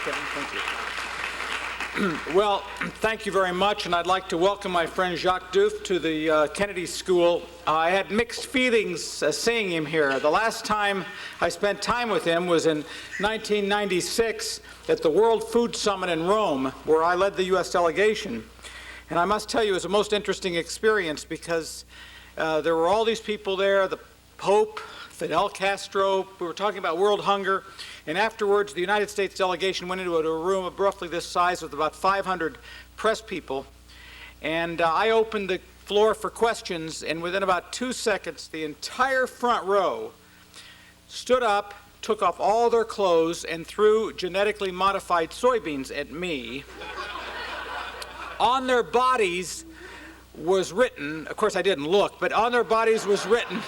Kevin. Thank you. Well, thank you very much, and I'd like to welcome my friend Jacques Diouf to the Kennedy School. I had mixed feelings seeing him here. The last time I spent time with him was in 1996 at the World Food Summit in Rome, where I led the U.S. delegation. And I must tell you, it was a most interesting experience because there were all these people there, the Pope, Fidel Castro, we were talking about world hunger, and afterwards the United States delegation went into a room of roughly this size with about 500 press people, and I opened the floor for questions, and within about 2 seconds the entire front row stood up, took off all their clothes, and threw genetically modified soybeans at me. On their bodies was written, of course I didn't look, but on their bodies was written,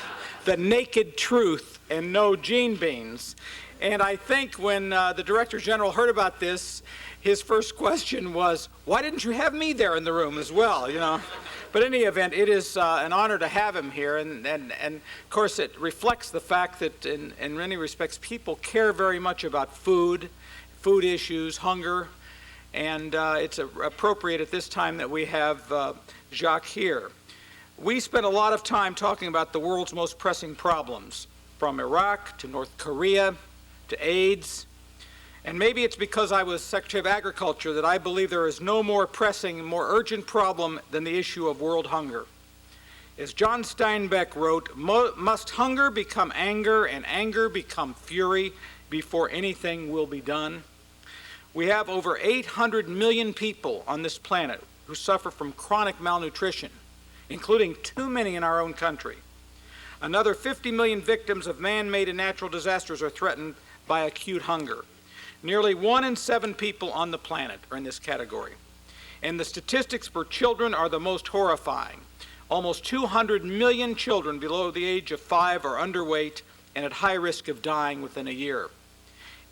"The naked truth and no gene beans." And I think when the Director General heard about this, his first question was, why didn't you have me there in the room as well, you know? But in any event, it is an honor to have him here, and of course it reflects the fact that in many respects people care very much about food issues, hunger, and it's appropriate at this time that we have Jacques here. We spent a lot of time talking about the world's most pressing problems, from Iraq to North Korea to AIDS. And maybe it's because I was Secretary of Agriculture that I believe there is no more pressing, more urgent problem than the issue of world hunger. As John Steinbeck wrote, must hunger become anger and anger become fury before anything will be done? We have over 800 million people on this planet who suffer from chronic malnutrition, including too many in our own country. Another 50 million victims of man-made and natural disasters are threatened by acute hunger. Nearly 1 in 7 people on the planet are in this category. And the statistics for children are the most horrifying. Almost 200 million children below the age of 5 are underweight and at high risk of dying within a year.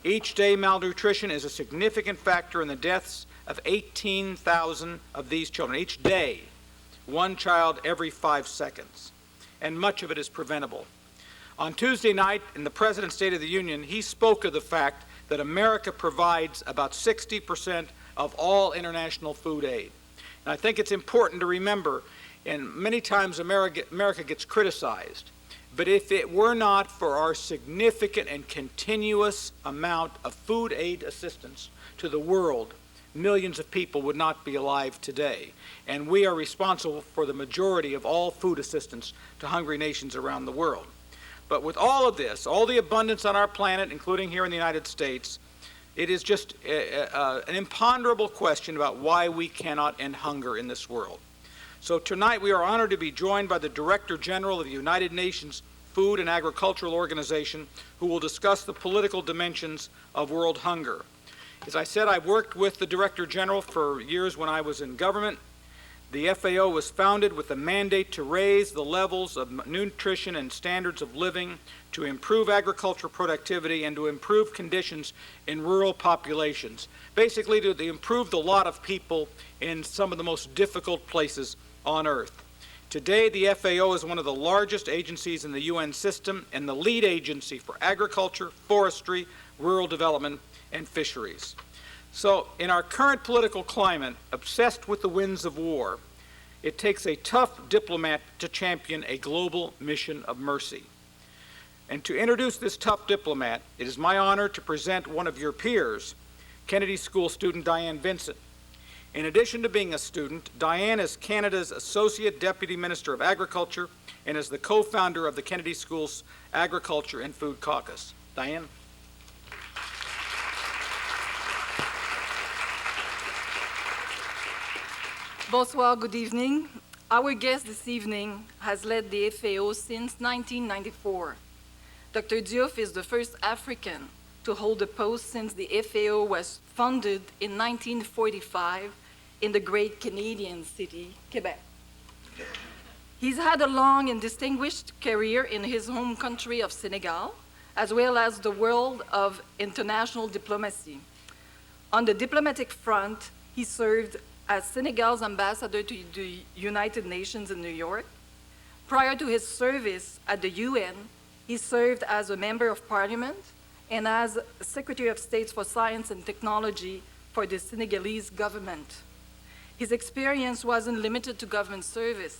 Each day, malnutrition is a significant factor in the deaths of 18,000 of these children. Each day, 1 child every 5 seconds. And much of it is preventable. On Tuesday night, in the President's State of the Union, he spoke of the fact that America provides about 60% of all international food aid. And I think it's important to remember, and many times America gets criticized, but if it were not for our significant and continuous amount of food aid assistance to the world, millions of people would not be alive today. And we are responsible for the majority of all food assistance to hungry nations around the world. But with all of this, all the abundance on our planet, including here in the United States, it is just an imponderable question about why we cannot end hunger in this world. So tonight we are honored to be joined by the Director General of the United Nations Food and Agricultural Organization, who will discuss the political dimensions of world hunger. As I said, I've worked with the Director General for years when I was in government. The FAO was founded with a mandate to raise the levels of nutrition and standards of living, to improve agricultural productivity, and to improve conditions in rural populations. Basically, to improve the lot of people in some of the most difficult places on Earth. Today, the FAO is one of the largest agencies in the UN system and the lead agency for agriculture, forestry, rural development, and fisheries. So, in our current political climate, obsessed with the winds of war, it takes a tough diplomat to champion a global mission of mercy. And to introduce this tough diplomat, it is my honor to present one of your peers, Kennedy School student Diane Vincent. In addition to being a student, Diane is Canada's Associate Deputy Minister of Agriculture and is the co-founder of the Kennedy School's Agriculture and Food Caucus. Diane? Bonsoir, good evening. Our guest this evening has led the FAO since 1994. Dr. Diouf is the first African to hold the post since the FAO was founded in 1945 in the great Canadian city, Quebec. He's had a long and distinguished career in his home country of Senegal, as well as the world of international diplomacy. On the diplomatic front, he served as Senegal's ambassador to the United Nations in New York. Prior to his service at the UN, he served as a member of parliament and as Secretary of State for Science and Technology for the Senegalese government. His experience wasn't limited to government service.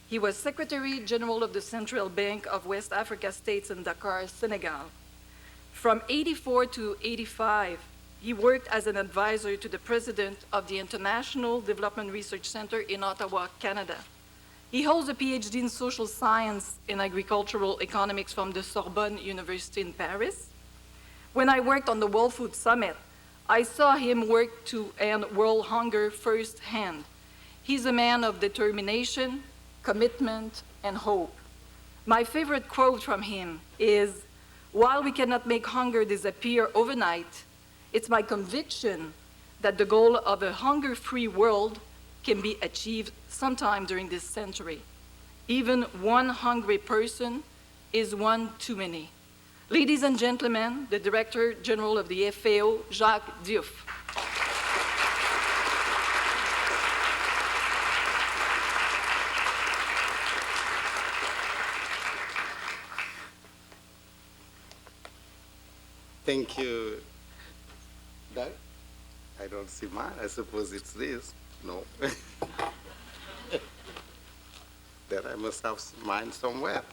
He was Secretary General of the Central Bank of West Africa States in Dakar, Senegal. From 84 to 85, he worked as an advisor to the president of the International Development Research Center in Ottawa, Canada. He holds a PhD in social science and agricultural economics from the Sorbonne University in Paris. When I worked on the World Food Summit, I saw him work to end world hunger firsthand. He's a man of determination, commitment, and hope. My favorite quote from him is, "While we cannot make hunger disappear overnight, it's my conviction that the goal of a hunger-free world can be achieved sometime during this century. Even one hungry person is one too many." Ladies and gentlemen, the Director General of the FAO, Jacques Diouf. Thank you. Doug? I don't see mine. I suppose it's this. No. Then I must have mine somewhere.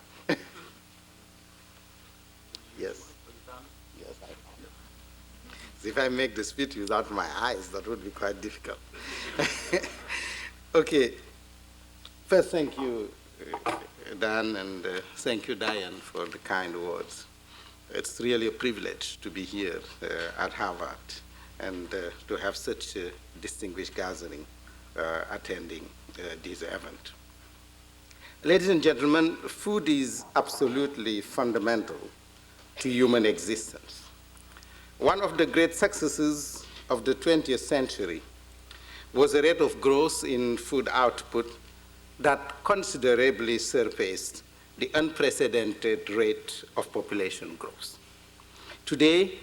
Yes. Yes, I found it. If I make the speech without my eyes, that would be quite difficult. Okay. First, thank you, Dan, and thank you, Diane, for the kind words. It's really a privilege to be here at Harvard and to have such a distinguished gathering attending this event. Ladies and gentlemen, food is absolutely fundamental to human existence. One of the great successes of the 20th century was a rate of growth in food output that considerably surpassed the unprecedented rate of population growth. Today,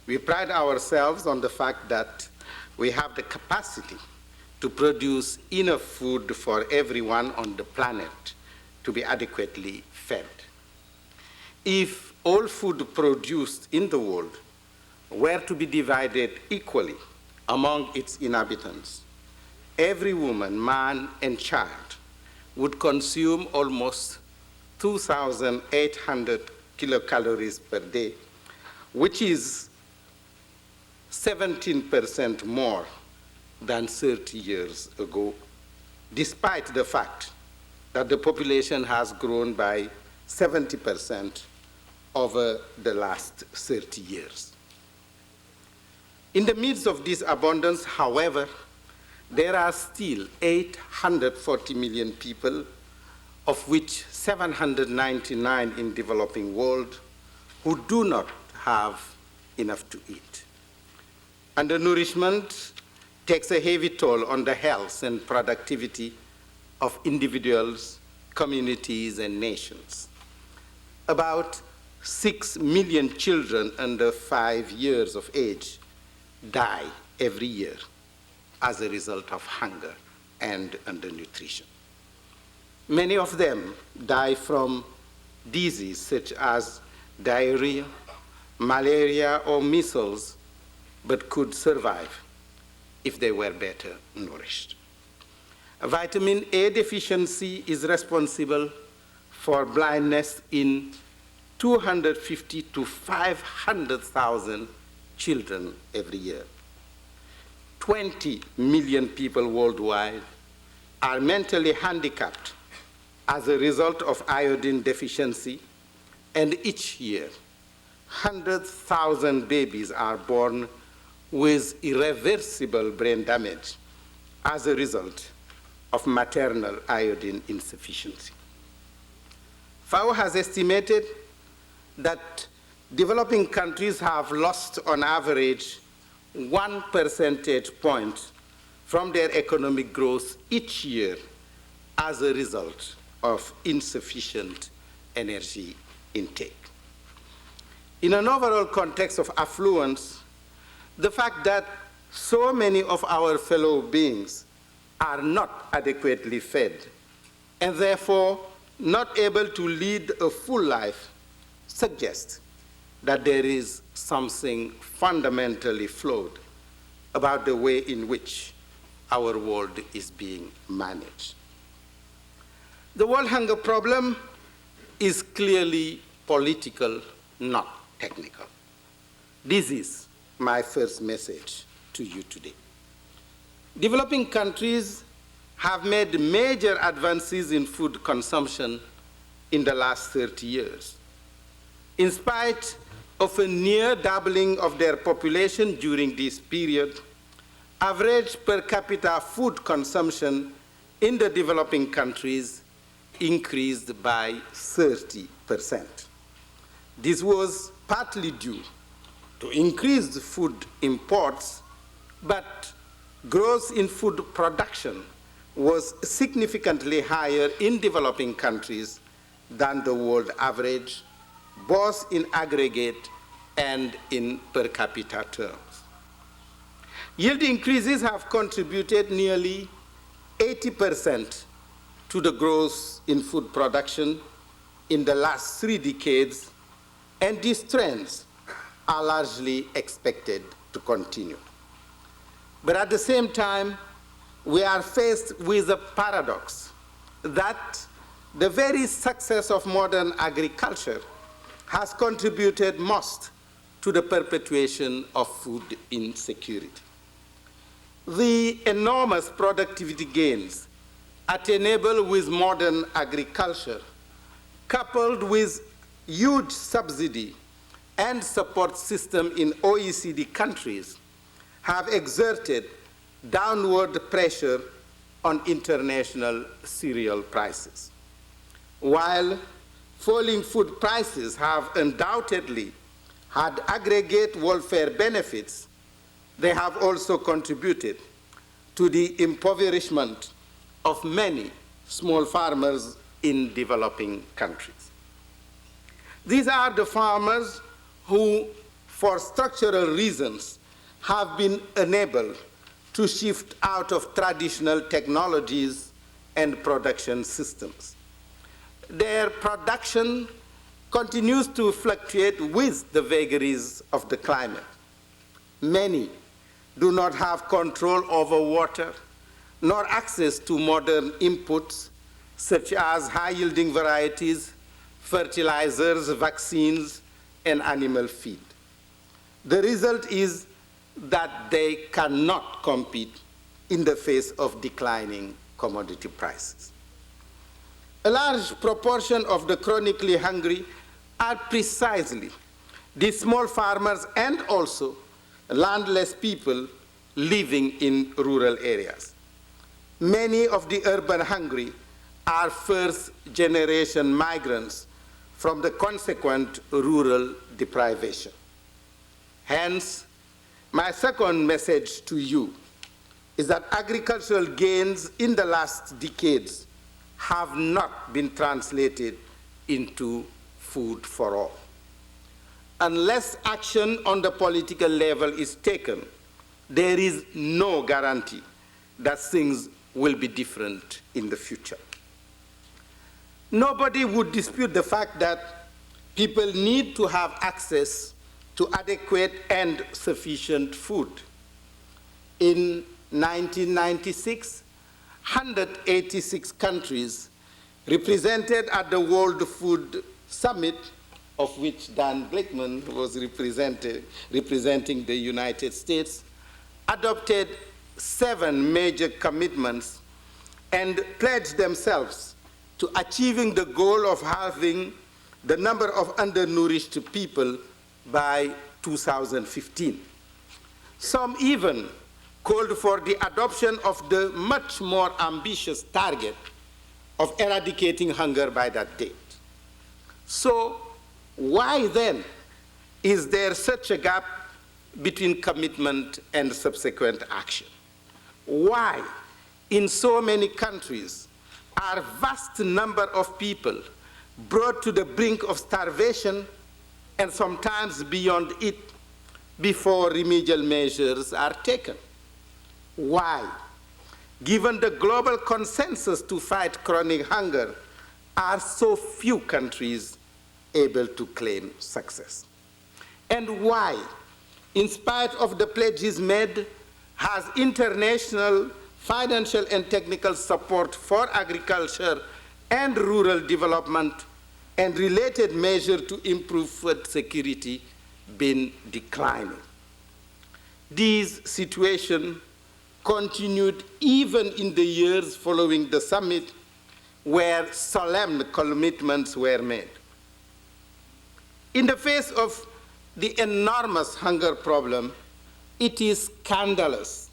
we pride ourselves on the fact that we have the capacity to produce enough food for everyone on the planet to be adequately fed. If all food produced in the world were to be divided equally among its inhabitants, every woman, man, and child would consume almost 2,800 kilocalories per day, which is 17% more than 30 years ago, despite the fact that the population has grown by 70% over the last 30 years. In the midst of this abundance, however, there are still 840 million people, of which 799 in the developing world, who do not have enough to eat. Undernourishment takes a heavy toll on the health and productivity of individuals, communities, and nations. About 6 million children under 5 years of age die every year as a result of hunger and undernutrition. Many of them die from diseases such as diarrhea, malaria, or measles, but could survive if they were better nourished. Vitamin A deficiency is responsible for blindness in 250 to 500,000 children every year. 20 million people worldwide are mentally handicapped as a result of iodine deficiency, and each year, 100,000 babies are born with irreversible brain damage as a result of maternal iodine insufficiency. FAO has estimated that developing countries have lost, on average, 1 percentage point from their economic growth each year as a result of insufficient energy intake. In an overall context of affluence, the fact that so many of our fellow beings are not adequately fed and therefore not able to lead a full life suggests that there is something fundamentally flawed about the way in which our world is being managed. The world hunger problem is clearly political, not technical. This is my first message to you today. Developing countries have made major advances in food consumption in the last 30 years. In spite of a near doubling of their population during this period, average per capita food consumption in the developing countries increased by 30%. This was partly due to increased food imports, but growth in food production was significantly higher in developing countries than the world average, both in aggregate and in per capita terms. Yield increases have contributed nearly 80% to the growth in food production in the last 3 decades, and these trends are largely expected to continue. But at the same time, we are faced with a paradox that the very success of modern agriculture has contributed most to the perpetuation of food insecurity. The enormous productivity gains attainable with modern agriculture, coupled with huge subsidy and support system in OECD countries, have exerted downward pressure on international cereal prices. While falling food prices have undoubtedly had aggregate welfare benefits, they have also contributed to the impoverishment of many small farmers in developing countries. These are the farmers who, for structural reasons, have been unable to shift out of traditional technologies and production systems. Their production continues to fluctuate with the vagaries of the climate. Many do not have control over water, nor access to modern inputs such as high-yielding varieties, fertilizers, vaccines, and animal feed. The result is that they cannot compete in the face of declining commodity prices. A large proportion of the chronically hungry are precisely these small farmers and also landless people living in rural areas. Many of the urban hungry are first-generation migrants from the consequent rural deprivation. Hence, my second message to you is that agricultural gains in the last decades have not been translated into food for all. Unless action on the political level is taken, there is no guarantee that things will be different in the future. Nobody would dispute the fact that people need to have access to adequate and sufficient food. In 1996, 186 countries represented at the World Food Summit, of which Dan Blakeman was representing the United States, adopted 7 major commitments and pledged themselves to achieving the goal of halving the number of undernourished people by 2015. Some even called for the adoption of the much more ambitious target of eradicating hunger by that date. So why then is there such a gap between commitment and subsequent action? Why, in so many countries, are vast number of people brought to the brink of starvation and sometimes beyond it before remedial measures are taken? Why, given the global consensus to fight chronic hunger, are so few countries able to claim success? and why, in spite of the pledges made, has international financial and technical support for agriculture and rural development and related measures to improve food security been declining. These situations continued even in the years following the summit, where solemn commitments were made. In the face of the enormous hunger problem, it is scandalous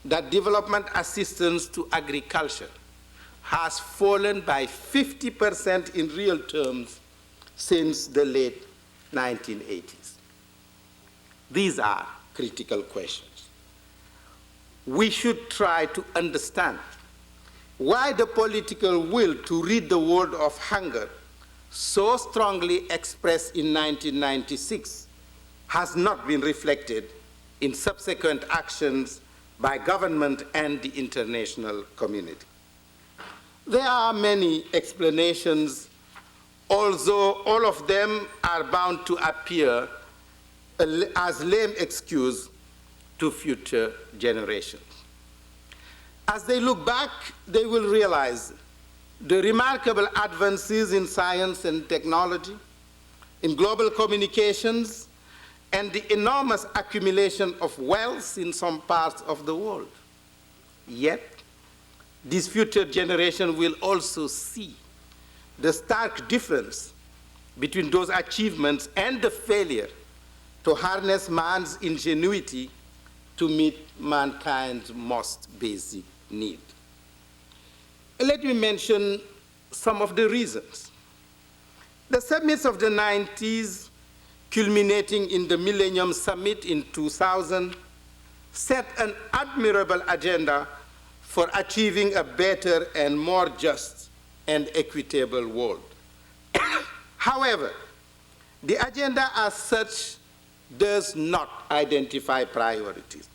that development assistance to agriculture has fallen by 50% in real terms since the late 1980s. These are critical questions. We should try to understand why the political will to rid the world of hunger, so strongly expressed in 1996, has not been reflected in subsequent actions by government and the international community. There are many explanations, although all of them are bound to appear as lame excuse to future generations. As they look back, they will realize the remarkable advances in science and technology, in global communications, and the enormous accumulation of wealth in some parts of the world. Yet, this future generation will also see the stark difference between those achievements and the failure to harness man's ingenuity to meet mankind's most basic need. Let me mention some of the reasons. The summits of the 90s, culminating in the Millennium Summit in 2000, set an admirable agenda for achieving a better and more just and equitable world. However, the agenda as such does not identify priorities.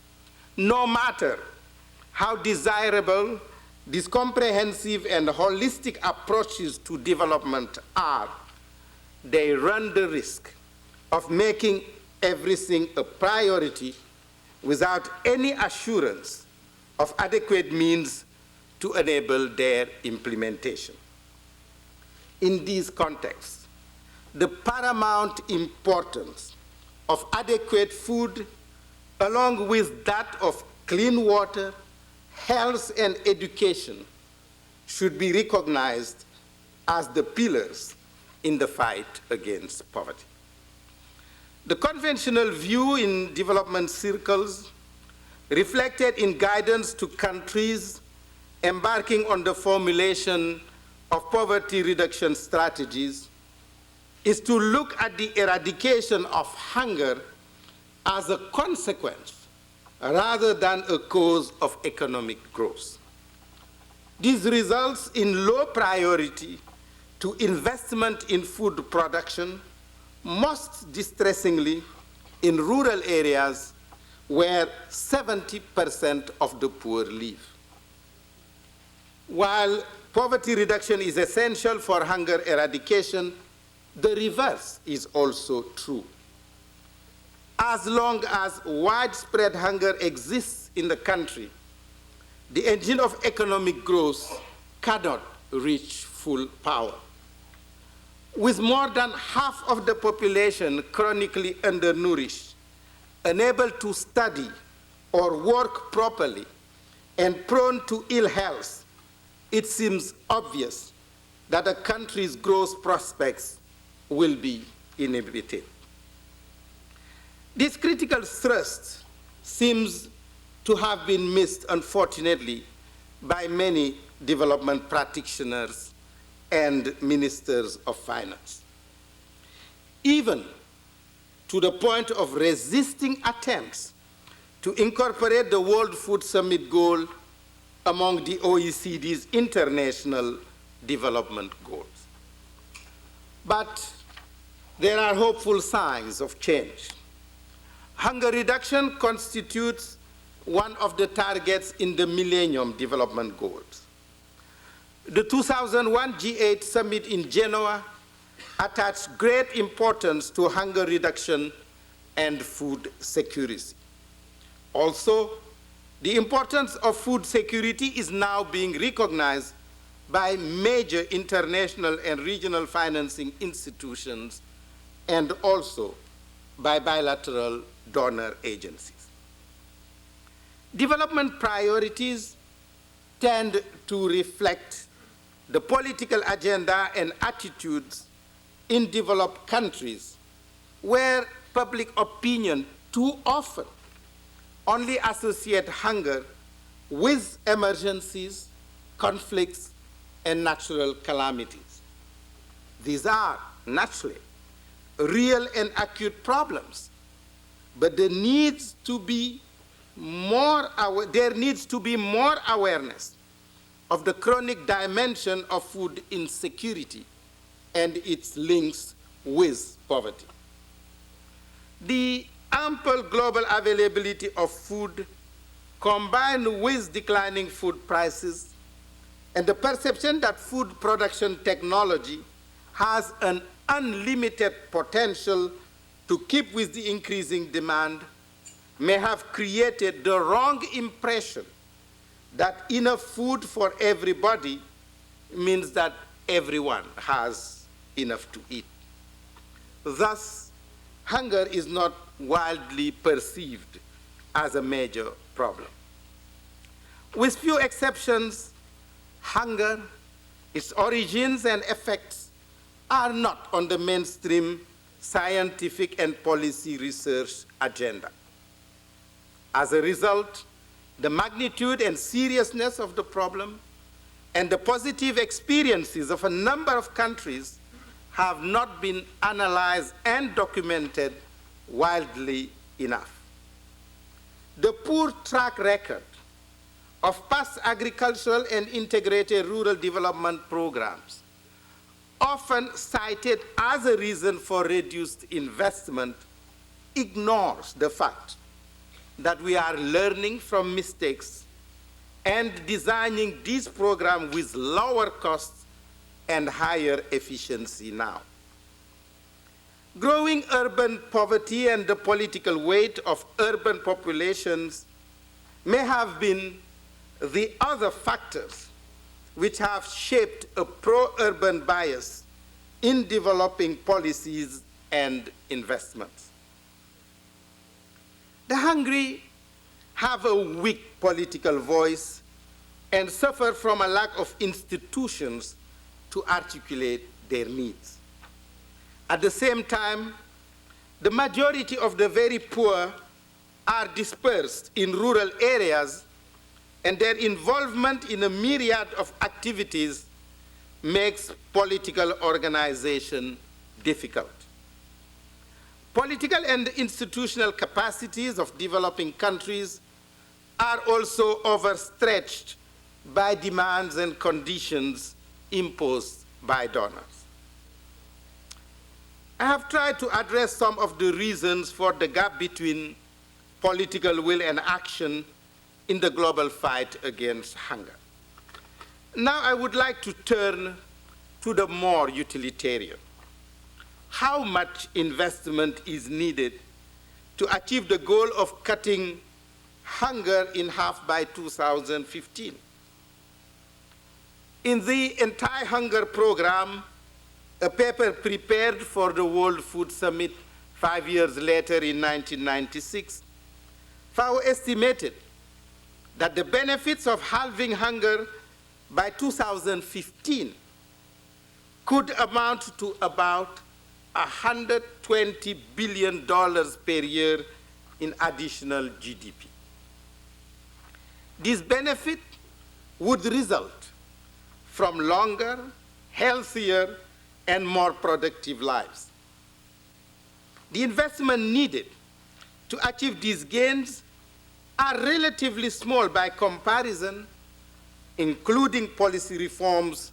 No matter how desirable these comprehensive and holistic approaches to development are, they run the risk of making everything a priority without any assurance of adequate means to enable their implementation. In these contexts, the paramount importance of adequate food, along with that of clean water, health, and education, should be recognized as the pillars in the fight against poverty. The conventional view in development circles, reflected in guidance to countries embarking on the formulation of poverty reduction strategies, is to look at the eradication of hunger as a consequence rather than a cause of economic growth. This results in low priority to investment in food production, most distressingly in rural areas where 70% of the poor live. While poverty reduction is essential for hunger eradication, the reverse is also true. As long as widespread hunger exists in the country, the engine of economic growth cannot reach full power. With more than half of the population chronically undernourished, unable to study or work properly, and prone to ill health, it seems obvious that a country's growth prospects will be inhibited. This critical thrust seems to have been missed, unfortunately, by many development practitioners and ministers of finance, even to the point of resisting attempts to incorporate the World Food Summit goal among the OECD's international development goals. But there are hopeful signs of change. Hunger reduction constitutes one of the targets in the Millennium Development Goals. The 2001 G8 summit in Genoa attached great importance to hunger reduction and food security. Also, the importance of food security is now being recognized by major international and regional financing institutions and also by bilateral donor agencies. Development priorities tend to reflect the political agenda and attitudes in developed countries where public opinion too often only associate hunger with emergencies, conflicts, and natural calamities. These are naturally real and acute problems, but there needs to be more awareness of the chronic dimension of food insecurity and its links with poverty. The ample global availability of food combined with declining food prices and the perception that food production technology has an unlimited potential to keep with the increasing demand may have created the wrong impression that enough food for everybody means that everyone has enough to eat. Thus, hunger is not widely perceived as a major problem. With few exceptions, hunger, its origins and effects are not on the mainstream scientific and policy research agenda. As a result, the magnitude and seriousness of the problem and the positive experiences of a number of countries have not been analyzed and documented widely enough. The poor track record of past agricultural and integrated rural development programs, often cited as a reason for reduced investment, ignores the fact that we are learning from mistakes and designing these programs with lower costs and higher efficiency now. Growing urban poverty and the political weight of urban populations may have been the other factors which have shaped a pro-urban bias in developing policies and investments. The hungry have a weak political voice and suffer from a lack of institutions to articulate their needs. At the same time, the majority of the very poor are dispersed in rural areas, and their involvement in a myriad of activities makes political organization difficult. Political and institutional capacities of developing countries are also overstretched by demands and conditions imposed by donors. I have tried to address some of the reasons for the gap between political will and action in the global fight against hunger. Now I would like to turn to the more utilitarian. How much investment is needed to achieve the goal of cutting hunger in half by 2015? In the Anti-Hunger Program, a paper prepared for the World Food Summit 5 years later in 1996, FAO estimated that the benefits of halving hunger by 2015 could amount to about $120 billion per year in additional GDP. This benefit would result from longer, healthier, and more productive lives. The investment needed to achieve these gains are relatively small by comparison, including policy reforms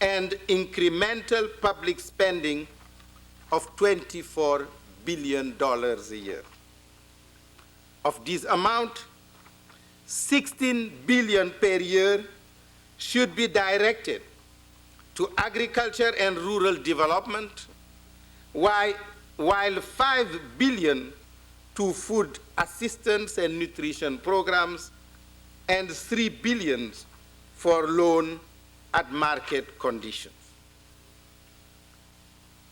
and incremental public spending of $24 billion a year. Of this amount, $16 billion per year should be directed to agriculture and rural development, while while 5 billion to food assistance and nutrition programs, and 3 billion for loan at market conditions.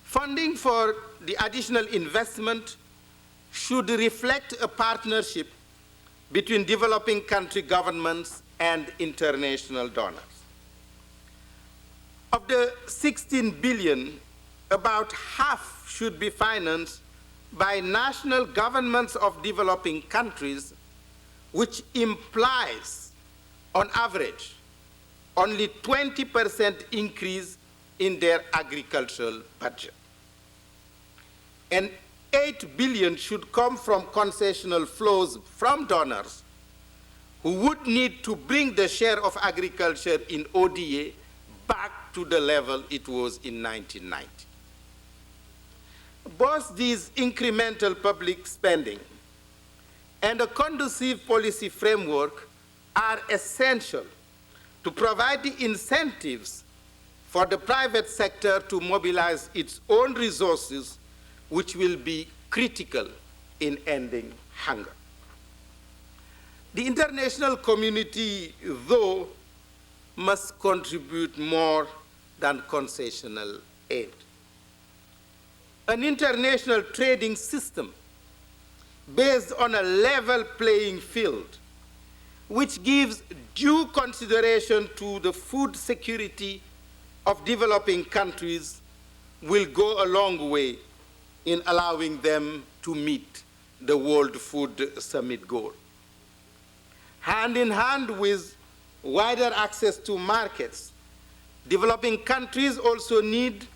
Funding for the additional investment should reflect a partnership between developing country governments and international donors. Of the 16 billion, about half should be financed by national governments of developing countries, which implies, on average, only 20% increase in their agricultural budget. And 8 billion should come from concessional flows from donors who would need to bring the share of agriculture in ODA back to the level it was in 1990. Both these incremental public spending and a conducive policy framework are essential to provide the incentives for the private sector to mobilize its own resources, which will be critical in ending hunger. The international community, though, must contribute more than concessional aid. An international trading system based on a level playing field, which gives due consideration to the food security of developing countries, will go a long way in allowing them to meet the World Food Summit goal. Hand in hand with wider access to markets, developing countries also need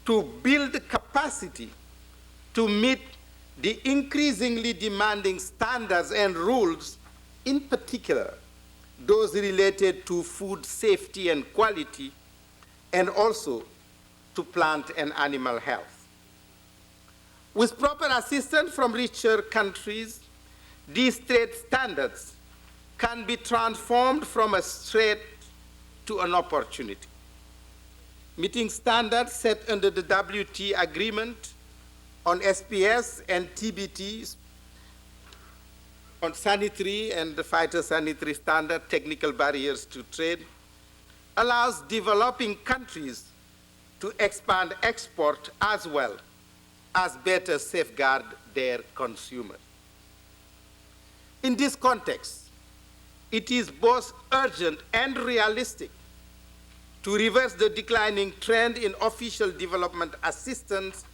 to build capacity to meet the increasingly demanding standards and rules, in particular, those related to food safety and quality, and also to plant and animal health. With proper assistance from richer countries, these trade standards can be transformed from a threat to an opportunity. Meeting standards set under the WT agreement on SPS and TBTs, on sanitary and the phytosanitary standard, technical barriers to trade, allows developing countries to expand export as well as better safeguard their consumers. In this context, it is both urgent and realistic to reverse the declining trend in official development assistance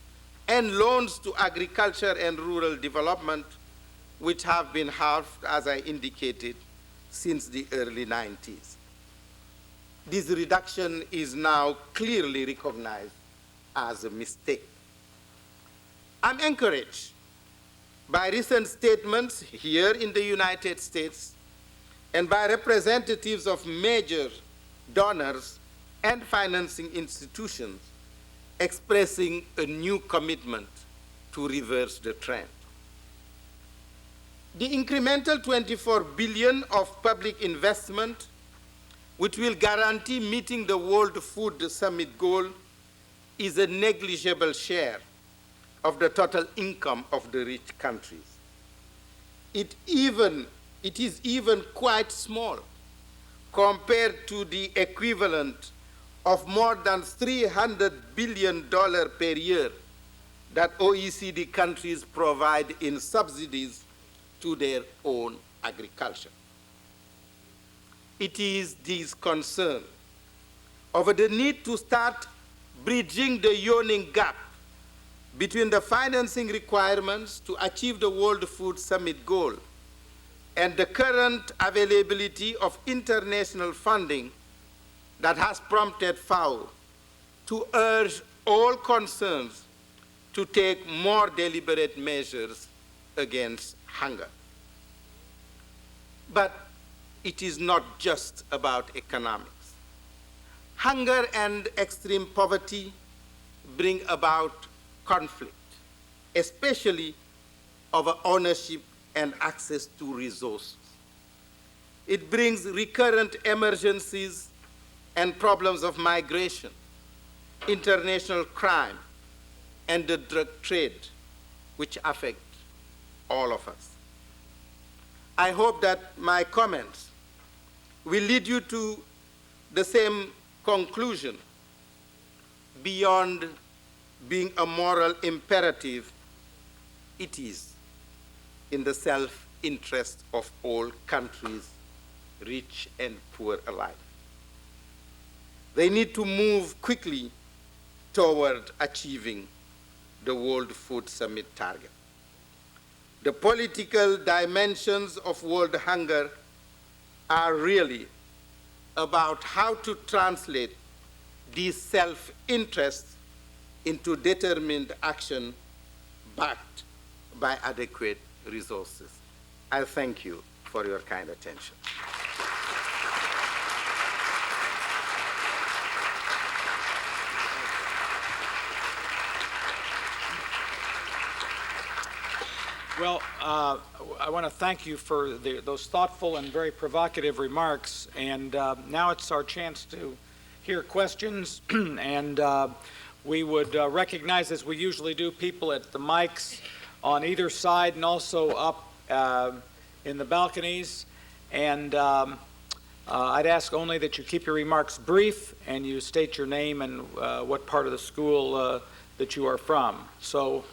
and loans to agriculture and rural development, which have been halved, as I indicated, since the early 90s. This reduction is now clearly recognized as a mistake. I'm encouraged by recent statements here in the United States and by representatives of major donors and financing institutions expressing a new commitment to reverse the trend. The incremental 24 billion of public investment, which will guarantee meeting the World Food Summit goal, is a negligible share of the total income of the rich countries. It is even quite small compared to the equivalent of more than $300 billion per year that OECD countries provide in subsidies to their own agriculture. It is this concern over the need to start bridging the yawning gap between the financing requirements to achieve the World Food Summit goal and the current availability of international funding that has prompted FAO to urge all concerns to take more deliberate measures against hunger. But it is not just about economics. Hunger and extreme poverty bring about conflict, especially over ownership and access to resources. It brings recurrent emergencies and problems of migration, international crime, and the drug trade, which affect all of us. I hope that my comments will lead you to the same conclusion. Beyond being a moral imperative, it is in the self-interest of all countries, rich and poor alike. They need to move quickly toward achieving the World Food Summit target. The political dimensions of world hunger are really about how to translate these self-interests into determined action backed by adequate resources. I thank you for your kind attention. Well, I want to thank you for those thoughtful and very provocative remarks. And now it's our chance to hear questions. And we would recognize, as we usually do, people at the mics on either side and also up in the balconies. And I'd ask only that you keep your remarks brief and you state your name and what part of the school that you are from. So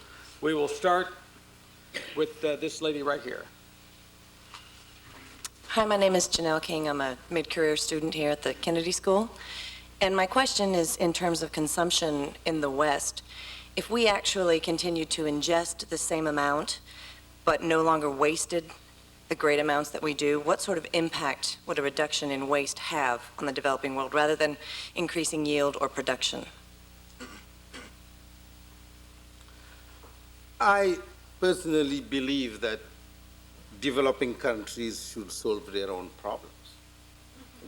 we will start with this lady right here. Hi, my name is Janelle King. I'm a mid-career student here at the Kennedy School. And my question is in terms of consumption in the West. If we actually continue to ingest the same amount, but no longer wasted the great amounts that we do, what sort of impact would a reduction in waste have on the developing world rather than increasing yield or production? I personally believe that developing countries should solve their own problems.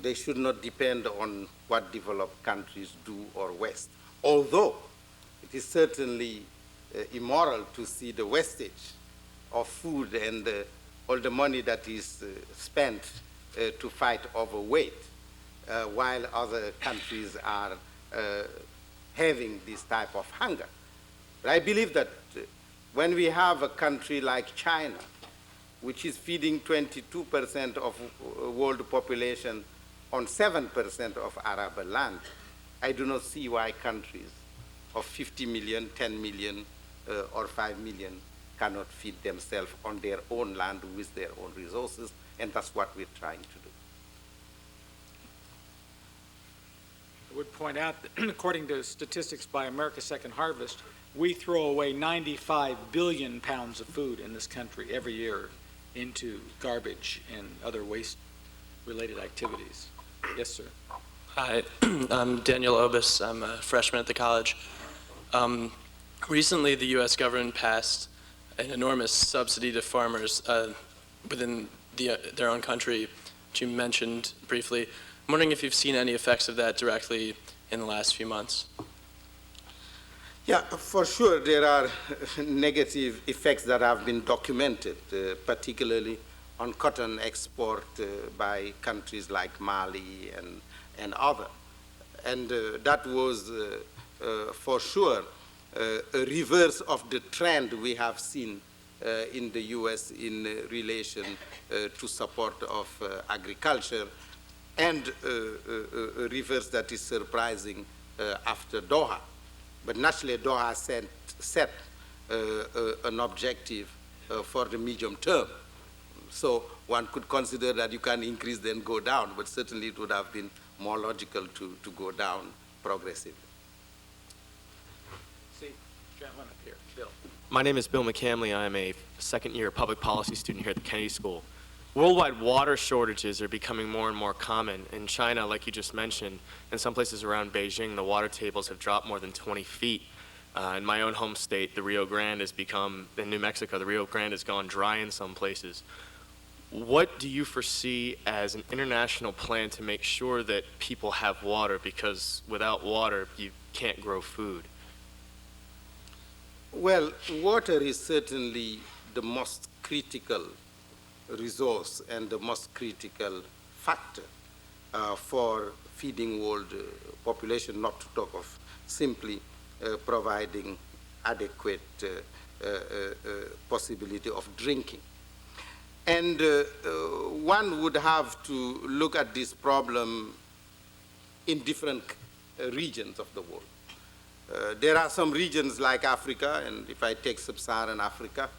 They should not depend on what developed countries do or waste. Although it is certainly immoral to see the wastage of food and all the money that is spent to fight overweight, while other countries are having this type of hunger. But I believe that when we have a country like China, which is feeding 22% of world population on 7% of arable land, I do not see why countries of 50 million, 10 million, or 5 million cannot feed themselves on their own land with their own resources, and that's what we're trying to do. I would point out that according to statistics by America's Second Harvest, we throw away 95 billion pounds of food in this country every year into garbage and other waste-related activities. Yes, sir. Hi, I'm Daniel Obis. I'm a freshman at the college. Recently, the U.S. government passed an enormous subsidy to farmers within their own country, which you mentioned briefly. I'm wondering if you've seen any effects of that directly in the last few months. Yeah, for sure there are negative effects that have been documented, particularly on cotton export by countries like Mali and other. And that was for sure a reverse of the trend we have seen in the U.S. in relation to support of agriculture, and a reverse that is surprising after Doha. But naturally, Doha set an objective for the medium term. So one could consider that you can increase then go down, but certainly it would have been more logical to go down progressively. See, gentleman up here, Bill. My name is Bill McCamley. I'm a second-year public policy student here at the Kennedy School. Worldwide water shortages are becoming more and more common. In China, like you just mentioned, in some places around Beijing, the water tables have dropped more than 20 feet. In my own home state, the Rio Grande has become, in New Mexico, the Rio Grande has gone dry in some places. What do you foresee as an international plan to make sure that people have water? Because without water, you can't grow food. Well, water is certainly the most critical resource and the most critical factor for feeding world population, not to talk of simply providing adequate possibility of drinking. And one would have to look at this problem in different regions of the world. There are some regions like Africa, and if I take sub-Saharan Africa,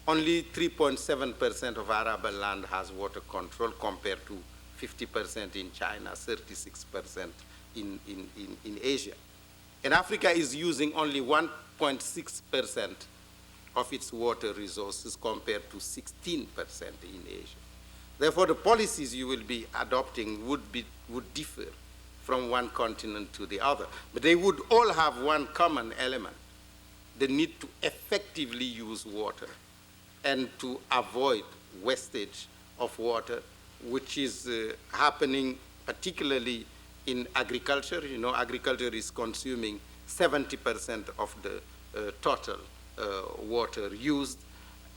only 3.7% of arable land has water control compared to 50% in China, 36% in Asia. And Africa is using only 1.6% of its water resources compared to 16% in Asia. Therefore, the policies you will be adopting would differ from one continent to the other. But they would all have one common element: the need to effectively use water and to avoid wastage of water, which is happening particularly in agriculture. You know, agriculture is consuming 70% of the total water used,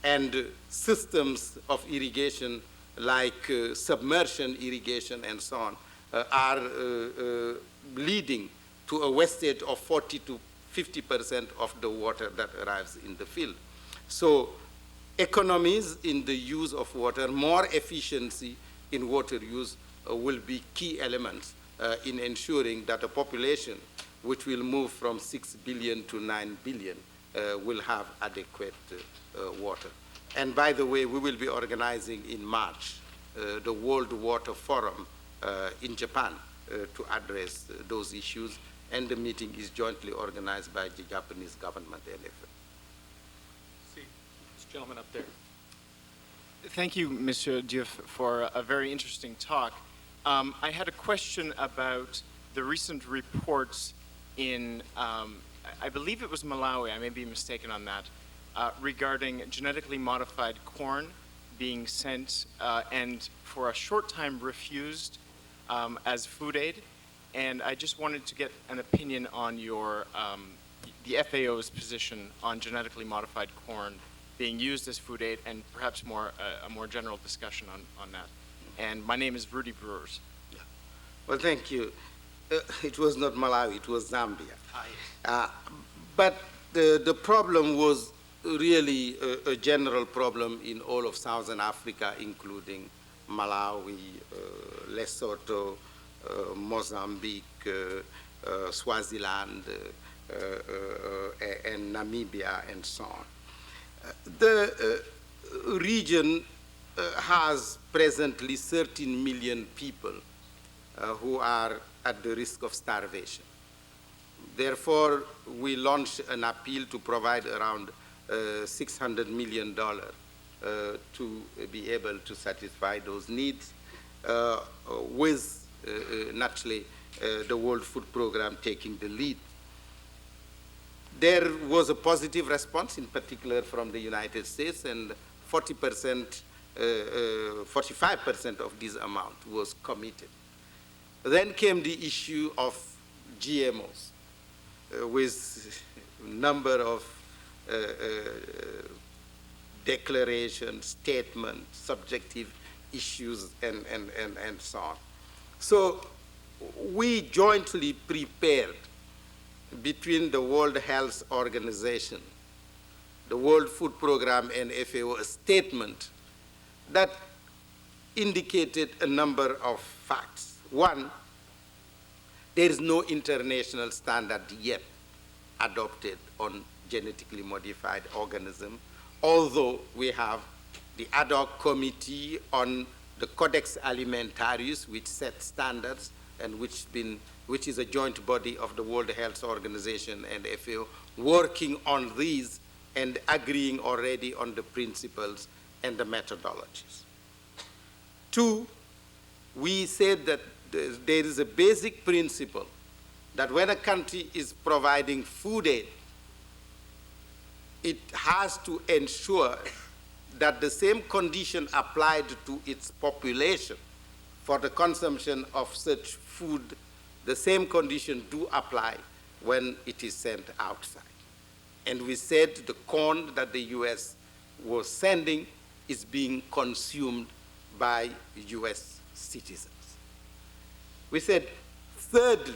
and systems of irrigation like submersion irrigation and so on are leading to a wastage of 40 to 50% of the water that arrives in the field. So economies in the use of water, more efficiency in water use will be key elements in ensuring that a population which will move from 6 billion to 9 billion will have adequate water. And by the way, we will be organizing in March the World Water Forum in Japan to address those issues, and the meeting is jointly organized by the Japanese government and FAO. See this gentleman up there. Thank you, Monsieur Diouf, for a very interesting talk. I had a question about the recent reports in, I believe it was Malawi, I may be mistaken on that, regarding genetically modified corn being sent and for a short time refused as food aid. And I just wanted to get an opinion on your, the FAO's position on genetically modified corn being used as food aid, and perhaps a more general discussion on that. And my name is Rudy Brewers. Yeah. Well, thank you. It was not Malawi, it was Zambia. But the problem was really a general problem in all of Southern Africa, including Malawi, Lesotho, Mozambique, Swaziland, and Namibia, and so on. The region has presently 13 million people who are at the risk of starvation. Therefore, we launched an appeal to provide around $600 million to be able to satisfy those needs, with naturally the World Food Program taking the lead. There was a positive response, in particular from the United States, and 45% of this amount was committed. Then came the issue of GMOs, with a number of declarations, statements, subjective issues, and so on. So we jointly prepared between the World Health Organization, the World Food Program, and FAO a statement that indicated a number of facts. One, there is no international standard yet adopted on genetically modified organisms, although we have the ad hoc committee on the Codex Alimentarius, which sets standards, and which is a joint body of the World Health Organization and FAO, working on these and agreeing already on the principles and the methodologies. Two, we said that there is a basic principle that when a country is providing food aid, it has to ensure that the same condition applied to its population for the consumption of such food, the same condition do apply when it is sent outside. And we said the corn that the US was sending is being consumed by US citizens. We said, thirdly,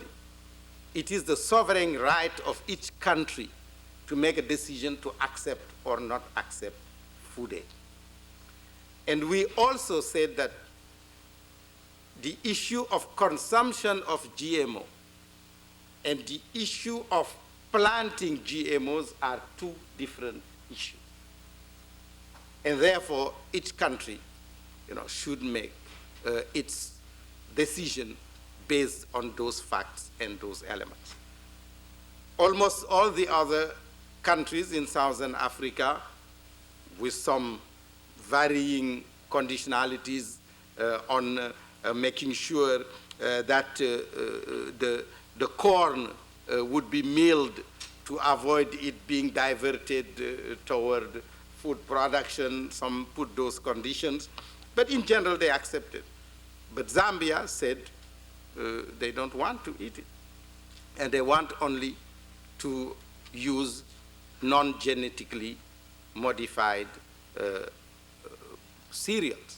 it is the sovereign right of each country to make a decision to accept or not accept food aid. And we also said that the issue of consumption of GMO and the issue of planting GMOs are two different issues. And therefore, each country, should make its decision based on those facts and those elements. Almost all the other countries in Southern Africa, with some varying conditionalities on making sure that the corn would be milled to avoid it being diverted toward food production. Some put those conditions, but in general they accepted. But Zambia said they don't want to eat it, and they want only to use non-genetically modified cereals.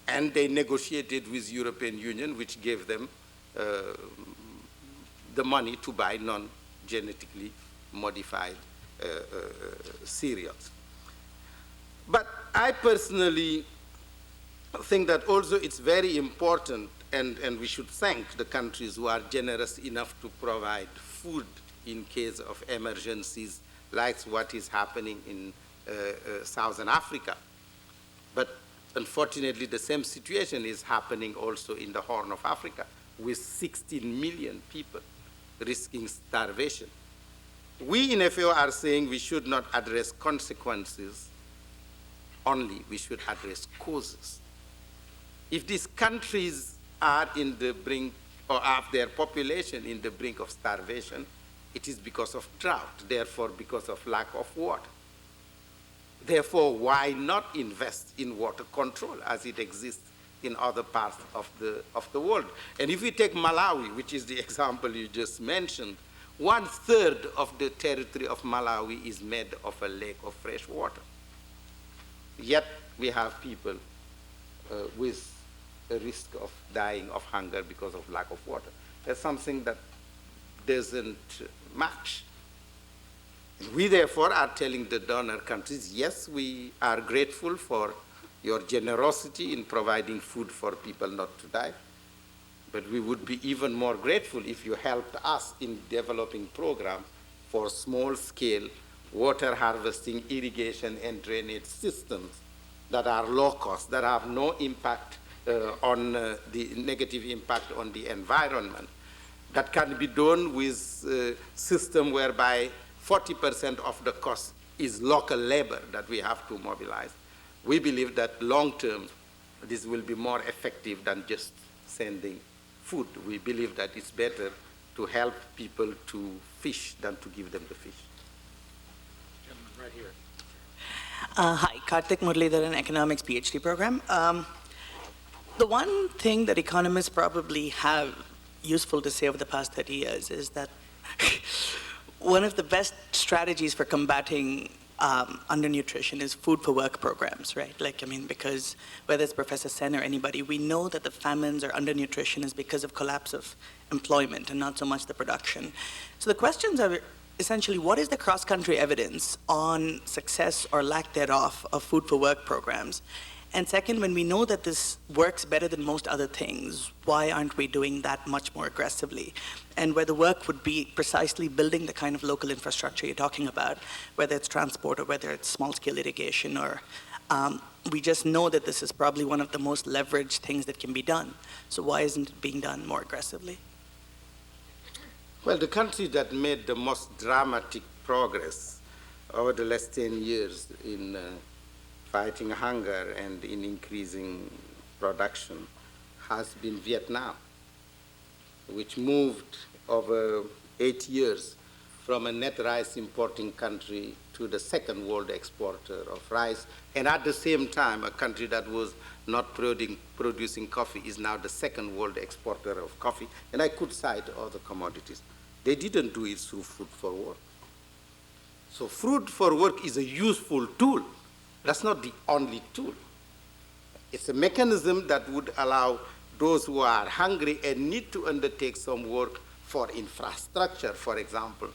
And they negotiated with European Union, which gave them the money to buy non-genetically modified cereals. But I personally think that also it's very important, and we should thank the countries who are generous enough to provide food in case of emergencies, like what is happening in Southern Africa. But unfortunately, the same situation is happening also in the Horn of Africa, with 16 million people risking starvation. We in FAO are saying we should not address consequences only, we should address causes. If these countries are in the brink, or have their population in the brink of starvation, it is because of drought, therefore because of lack of water. Therefore, why not invest in water control as it exists in other parts of the world? And if we take Malawi, which is the example you just mentioned, 1/3 of the territory of Malawi is made of a lake of fresh water. Yet we have people with a risk of dying of hunger because of lack of water. That's something that doesn't match. We therefore are telling the donor countries, yes, we are grateful for your generosity in providing food for people not to die, but we would be even more grateful if you helped us in developing programs for small-scale water harvesting, irrigation, and drainage systems that are low cost, that have no impact on the negative impact on the environment, that can be done with a system whereby 40% of the cost is local labor that we have to mobilize. We believe that long-term, this will be more effective than just sending food. We believe that it's better to help people to fish than to give them the fish. Gentleman right here. Hi, Karthik Muralidharan, Economics PhD program. The one thing that economists probably have useful to say over the past 30 years is that one of the best strategies for combating undernutrition is food for work programs, right? Because whether it's Professor Sen or anybody, we know that the famines or undernutrition is because of collapse of employment and not so much the production. So the questions are essentially, what is the cross-country evidence on success or lack thereof of food for work programs? And second, when we know that this works better than most other things, why aren't we doing that much more aggressively? And where the work would be precisely building the kind of local infrastructure you're talking about, whether it's transport or whether it's small-scale irrigation, or we just know that this is probably one of the most leveraged things that can be done. So why isn't it being done more aggressively? Well, the country that made the most dramatic progress over the last 10 years in fighting hunger and in increasing production has been Vietnam, which moved over 8 years from a net rice importing country to the second world exporter of rice, and at the same time, a country that was not producing coffee is now the second world exporter of coffee, and I could cite other commodities. They didn't do it through food for work. So food for work is a useful tool. That's not the only tool. It's a mechanism that would allow those who are hungry and need to undertake some work for infrastructure, for example,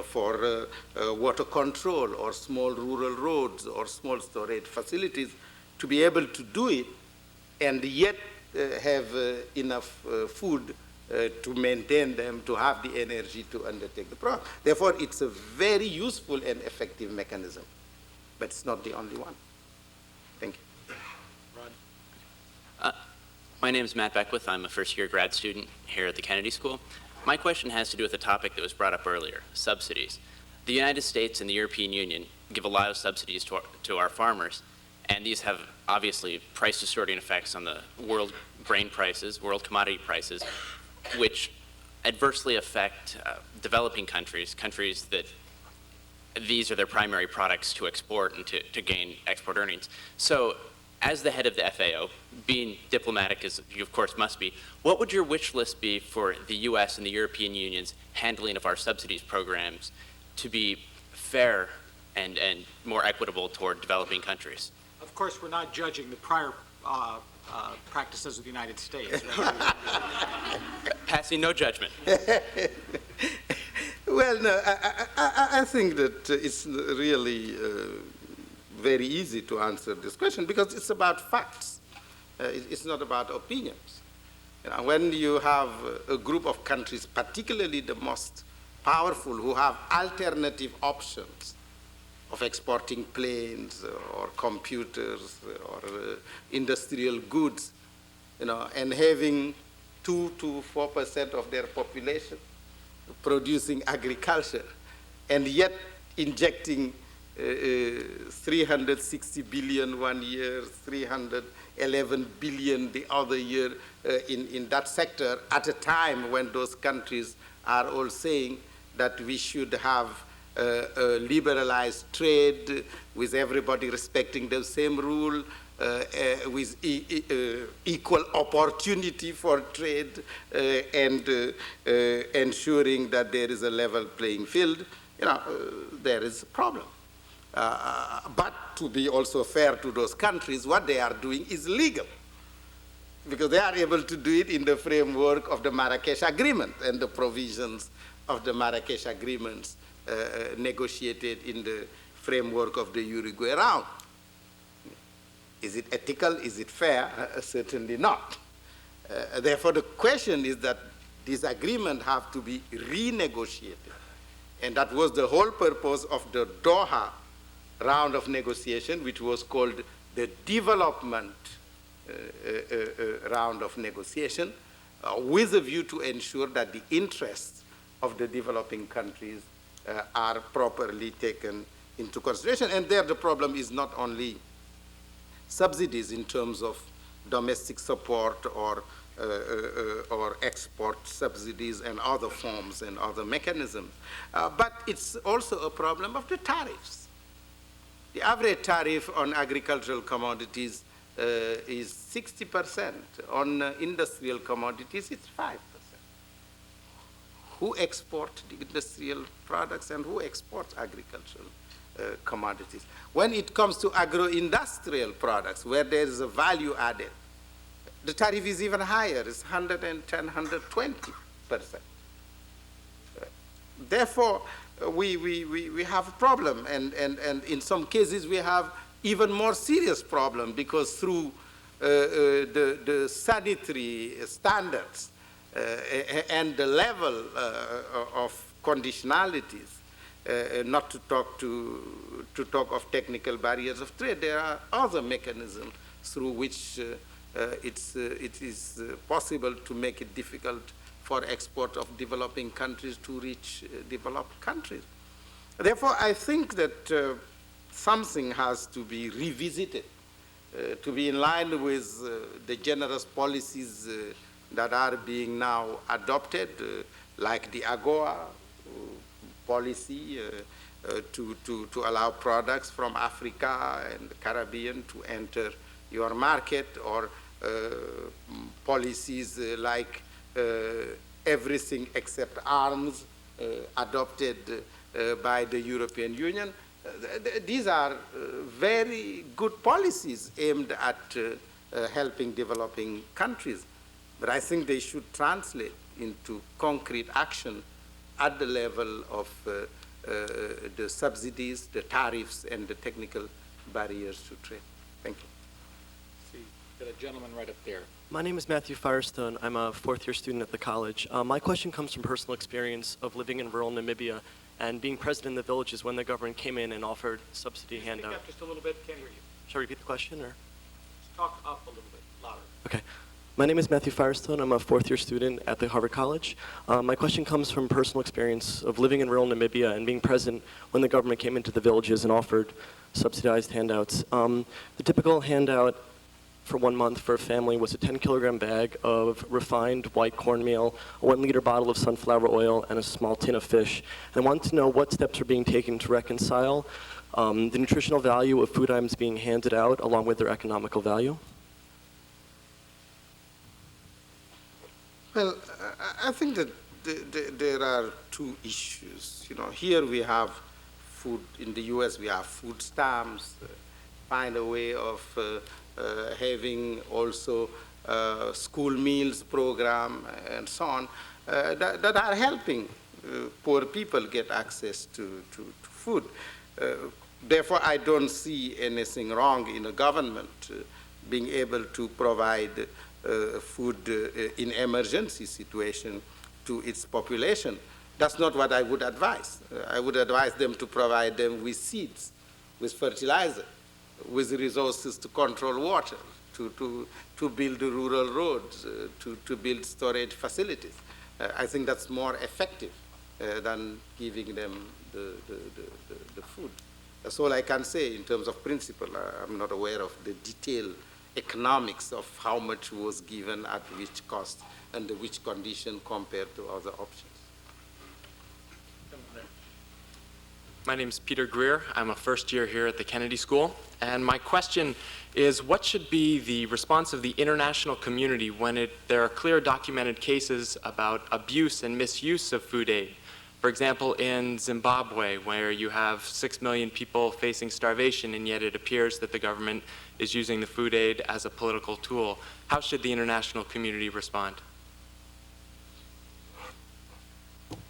for water control or small rural roads or small storage facilities to be able to do it and yet have enough food to maintain them, to have the energy to undertake the program. Therefore, it's a very useful and effective mechanism, but it's not the only one. Thank you. My name is Matt Beckwith. I'm a first-year grad student here at the Kennedy School. My question has to do with a topic that was brought up earlier, subsidies. The United States and the European Union give a lot of subsidies to our farmers, and these have obviously price distorting effects on the world grain prices, world commodity prices, which adversely affect developing countries, countries that these are their primary products to export and to gain export earnings. So as the head of the FAO, being diplomatic as you of course must be, what would your wish list be for the US and the European Union's handling of our subsidies programs to be fair and more equitable toward developing countries? Of course, we're not judging the prior practices of the United States. Right? Passing no judgment. Well, no, I think that it's really very easy to answer this question because it's about facts. It's not about opinions. You know, when you have a group of countries, particularly the most powerful, who have alternative options of exporting planes or computers or industrial goods, you know, and having 2 to 4% of their population producing agriculture, and yet injecting 360 billion one year, 311 billion the other year in that sector at a time when those countries are all saying that we should have a liberalized trade with everybody respecting the same rule, with equal opportunity for trade and ensuring that there is a level playing field. You know, there is a problem. But to be also fair to those countries, what they are doing is legal, because they are able to do it in the framework of the Marrakesh Agreement and the provisions of the Marrakesh Agreements negotiated in the framework of the Uruguay round. Is it ethical? Is it fair? Certainly not. Therefore, the question is that these agreements have to be renegotiated. And that was the whole purpose of the Doha round of negotiation, which was called the development round of negotiation, with a view to ensure that the interests of the developing countries are properly taken into consideration. And there the problem is not only subsidies in terms of domestic support or export subsidies and other forms and other mechanisms, but it's also a problem of the tariffs. The average tariff on agricultural commodities is 60%. On industrial commodities, it's 5%. Who exports the industrial products and who exports agricultural commodities? When it comes to agro-industrial products, where there is a value added, the tariff is even higher. It's 110, 120%. Therefore, we have a problem, and in some cases we have even more serious problem, because through the sanitary standards and the level of conditionalities, not to talk of technical barriers of trade, there are other mechanisms through which it is possible to make it difficult for export of developing countries to reach developed countries. Therefore, I think that something has to be revisited to be in line with the generous policies that are being now adopted, like the AGOA policy to allow products from Africa and the Caribbean to enter your market, or policies like everything except arms adopted by the European Union. These are very good policies aimed at helping developing countries, but I think they should translate into concrete action at the level of the subsidies, the tariffs, and the technical barriers to trade. Thank you. See, got a gentleman right up there. My name is Matthew Firestone. I'm a fourth-year student at the college. My question comes from personal experience of living in rural Namibia and being present in the villages when the government came in and offered subsidy Speak handout. up just a little bit, can't hear you. Shall I repeat the question, or? Just talk up a little bit louder. Okay. My name is Matthew Firestone. I'm a fourth-year student at the Harvard College. My question comes from personal experience of living in rural Namibia and being present when the government came into the villages and offered subsidized handouts. The typical handout for 1 month for a family was a 10-kilogram bag of refined white cornmeal, a 1-liter bottle of sunflower oil, and a small tin of fish. And I wanted to know what steps are being taken to reconcile the nutritional value of food items being handed out along with their economical value. Well, I think that there are two issues. You know, here we have food, in the US we have food stamps, find a way of having also school meals program and so on, that are helping poor people get access to food. Therefore, I don't see anything wrong in a government being able to provide food in emergency situation to its population. That's not what I would advise. I would advise them to provide them with seeds, with fertilizer, with resources to control water, to build rural roads, to build storage facilities. I think that's more effective than giving them the food. That's all I can say in terms of principle. I'm not aware of the detailed economics of how much was given at which cost under which condition compared to other options. My name is Peter Greer. I'm a first year here at the Kennedy School. And my question is, what should be the response of the international community when there are clear documented cases about abuse and misuse of food aid? For example, in Zimbabwe, where you have 6 million people facing starvation, and yet it appears that the government is using the food aid as a political tool. How should the international community respond?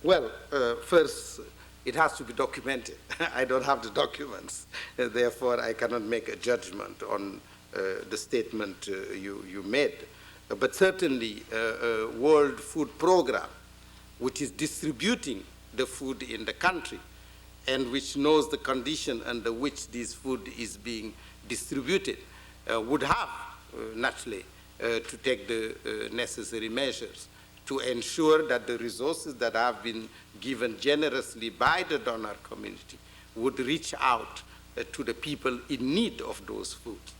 Well, first, it has to be documented. I don't have the documents. Therefore, I cannot make a judgment on the statement you made. But certainly, a World Food Program, which is distributing the food in the country and which knows the condition under which this food is being distributed, would have, naturally, to take the necessary measures to ensure that the resources that have been given generously by the donor community would reach out to the people in need of those foods.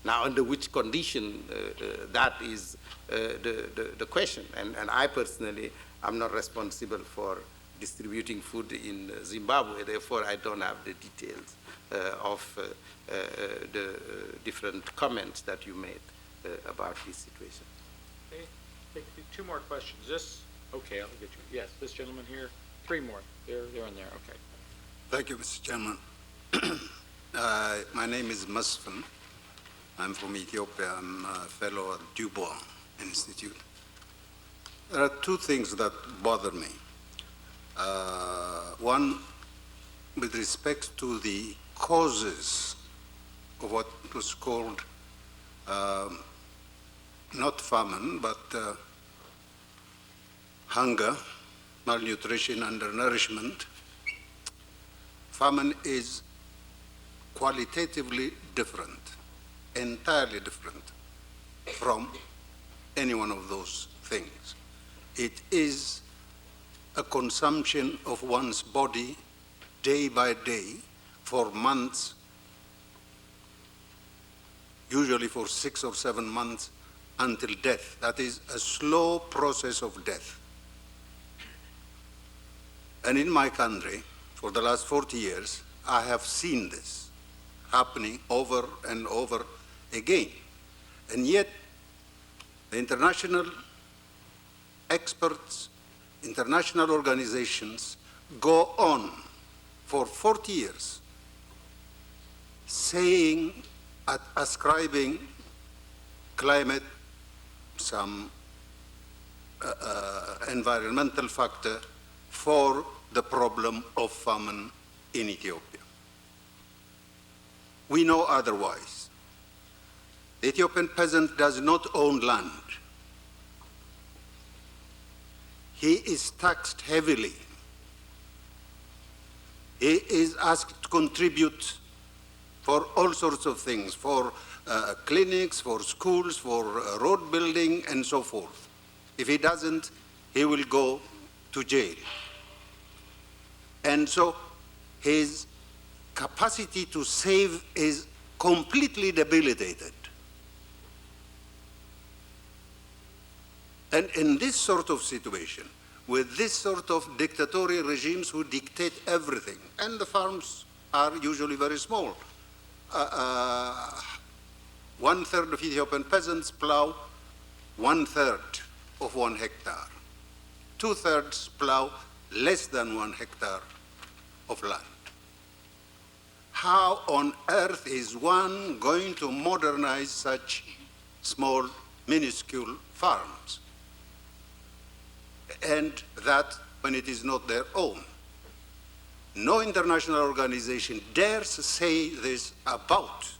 Now, under which condition, that is the question. And I personally am not responsible for distributing food in Zimbabwe. Therefore, I don't have the details of the different comments that you made about this situation. Okay, take 2 more questions. This, okay, I'll get you. Yes, this gentleman here. 3 more. They're in there. Okay. Thank you, Mr. Chairman. My name is Masfin. I'm from Ethiopia. I'm a fellow at Dubois Institute. There are 2 things that bother me. One, with respect to the causes of what was called not famine, but hunger, malnutrition, undernourishment. Famine is qualitatively different, entirely different from any one of those things. It is a consumption of one's body day by day for months, usually for 6 or 7 months until death. That is a slow process of death. And in my country, for the last 40 years, I have seen this happening over and over again. And yet, the international experts, international organizations go on for 40 years saying, ascribing climate, some environmental factor, for the problem of famine in Ethiopia. We know otherwise. The Ethiopian peasant does not own land. He is taxed heavily. He is asked to contribute for all sorts of things, for clinics, for schools, for road building, and so forth. If he doesn't, he will go to jail. And so his capacity to save is completely debilitated. And in this sort of situation, with this sort of dictatorial regimes who dictate everything, and the farms are usually very small. 1/3 of Ethiopian peasants plow 1/3 of 1 hectare. 2/3 plow less than 1 hectare of land. How on earth is one going to modernize such small, minuscule farms? And that when it is not their own. No international organization dares say this about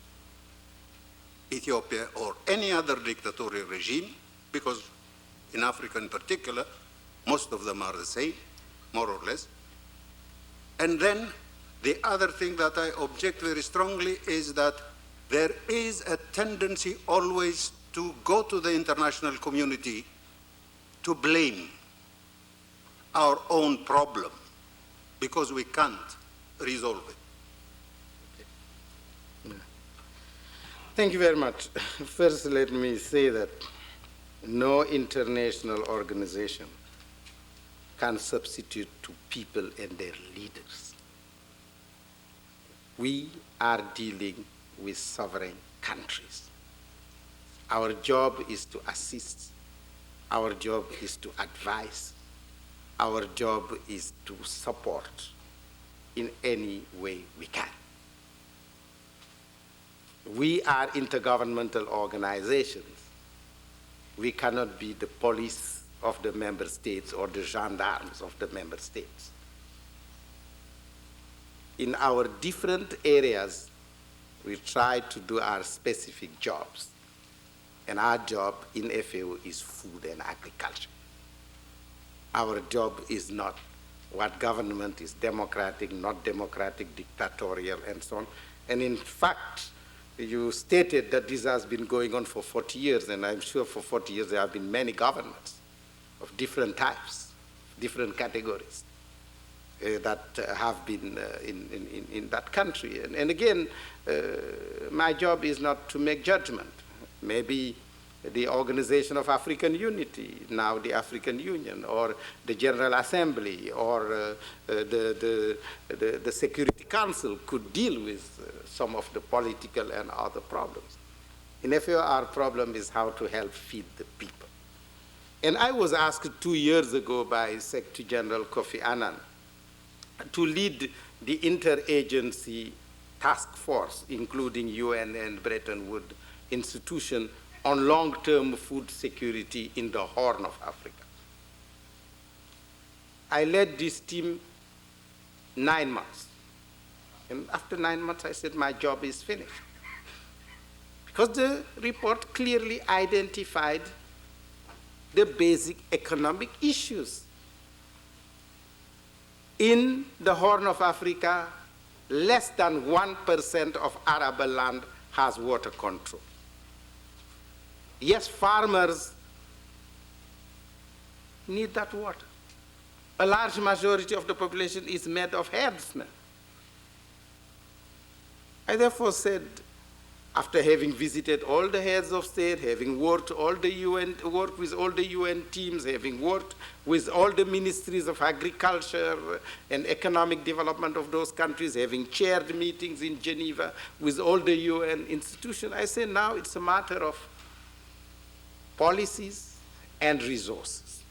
Ethiopia or any other dictatorial regime, because in Africa in particular, most of them are the same, more or less. And then the other thing that I object very strongly is that there is a tendency always to go to the international community to blame our own problem because we can't resolve it. Thank you very much. First, let me say that no international organization can substitute to people and their leaders. We are dealing with sovereign countries. Our job is to assist. Our job is to advise. Our job is to support in any way we can. We are intergovernmental organizations. We cannot be the police of the member states or the gendarmes of the member states. In our different areas, we try to do our specific jobs. And our job in FAO is food and agriculture. Our job is not what government is democratic, not democratic, dictatorial, and so on. And in fact, you stated that this has been going on for 40 years, and I'm sure for 40 years there have been many governments of different types, different categories that have been in that country. And again, my job is not to make judgment. Maybe the Organization of African Unity, now the African Union, or the General Assembly, or the Security Council could deal with some of the political and other problems. In FAO, our problem is how to help feed the people. And I was asked 2 years ago by Secretary General Kofi Annan to lead the interagency task force, including UN and Bretton Woods institution, on long-term food security in the Horn of Africa. I led this team 9 months. And after 9 months, I said, my job is finished. Because the report clearly identified the basic economic issues. In the Horn of Africa, less than 1% of arable land has water control. Yes, farmers need that water. A large majority of the population is made of herdsmen. I therefore said, after having visited all the heads of state, having worked with all the UN teams, having worked with all the ministries of agriculture and economic development of those countries, having chaired meetings in Geneva with all the UN institutions, I say now it's a matter of policies and resources.